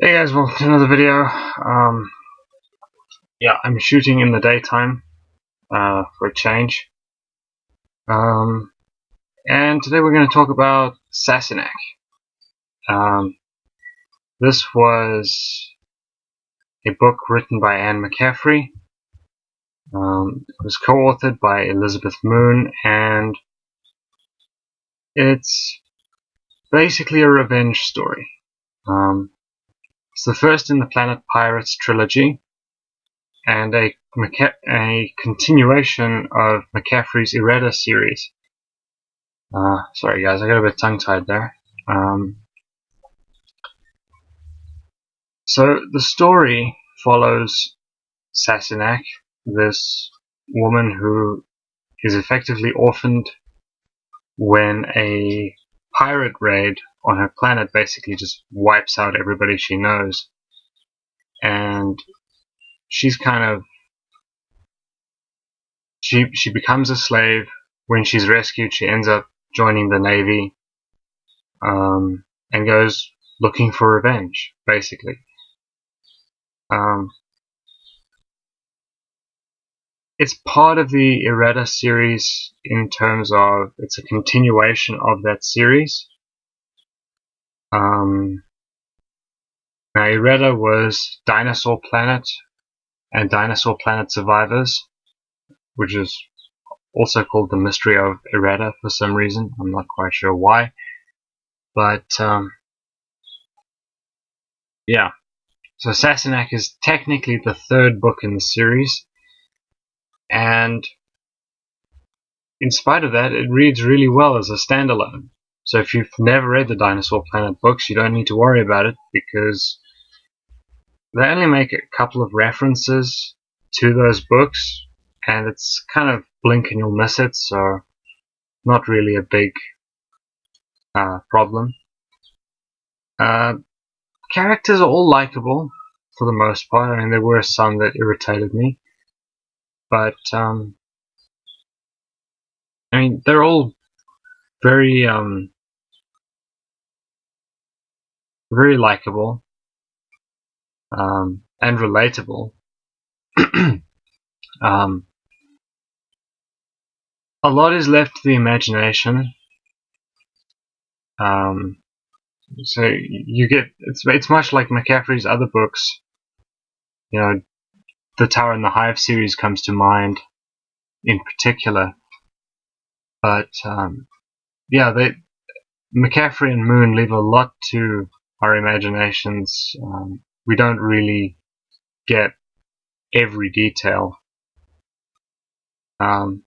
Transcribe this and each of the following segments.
Hey guys, welcome to another video. Yeah, I'm shooting in the daytime for a change. And today we're going to talk about Sassinak. This was a book written by McCaffrey. It was co-authored by Elizabeth Moon, and it's basically a revenge story. It's the first in the Planet Pirates trilogy, and a continuation of McCaffrey's Errata series. Sorry guys, I got a bit tongue-tied there. So the story follows Sassinak, this woman who is effectively orphaned when a pirate raid on her planet basically just wipes out everybody she knows. And she's she becomes a slave. When she's rescued, she ends up joining the Navy, and goes looking for revenge, basically. It's part of the Errata series in terms of it's a continuation of that series. Now, Errata was Dinosaur Planet and Dinosaur Planet Survivors, which is also called The Mystery of Errata for some reason. I'm not quite sure why. But, yeah. So Sassinak is technically the third book in the series. And in spite of that, it reads really well as a standalone. So if you've never read the Dinosaur Planet books, you don't need to worry about it, because they only make a couple of references to those books, and it's kind of blink and you'll miss it, so not really a big problem. Characters are all likable for the most part. I mean, there were some that irritated me, but I mean, they're all very very likable and relatable. A lot is left to the imagination. So you get it's much like McCaffrey's other books. You know, the Tower and the Hive series comes to mind in particular. But yeah, McCaffrey and Moon leave a lot to our imaginations. We don't really get every detail. Now,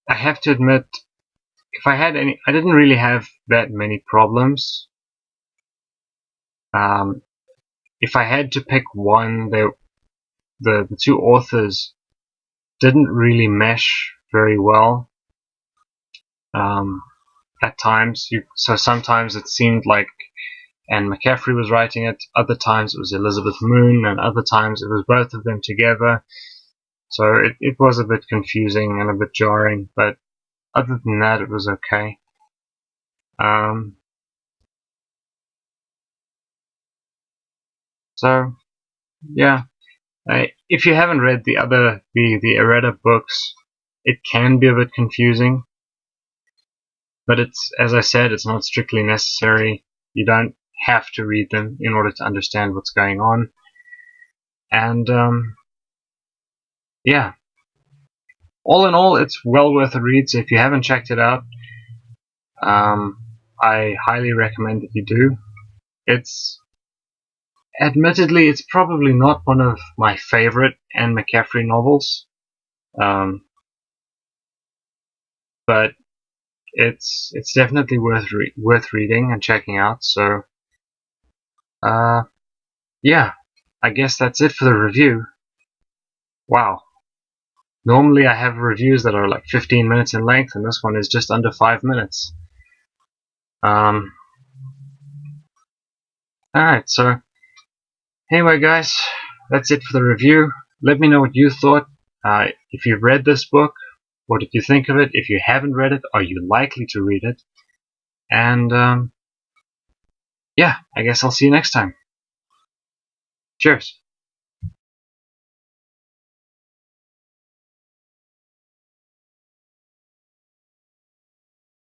I have to admit, if I had any, I didn't really have that many problems. If I had to pick one, the two authors didn't really mesh very well. At times, so sometimes it seemed like Anne McCaffrey was writing it, other times it was Elizabeth Moon, and other times it was both of them together. So it was a bit confusing and a bit jarring, but other than that, it was okay. So yeah, if you haven't read the Errata books, it can be a bit confusing, but it's, as I said, it's not strictly necessary. You don't have to read them in order to understand what's going on. And yeah, all in all, it's well worth a read. So if you haven't checked it out, I highly recommend that you do. Admittedly, it's probably not one of my favorite Anne McCaffrey novels, but it's definitely worth reading and checking out. So yeah, I guess that's it for the review. Wow. Normally I have reviews that are like 15 minutes in length, and this one is just under 5 minutes. Alright, so anyway guys, that's it for the review. Let me know what you thought. If you've read this book, what did you think of it? If you haven't read it, are you likely to read it? And yeah, I guess I'll see you next time. Cheers.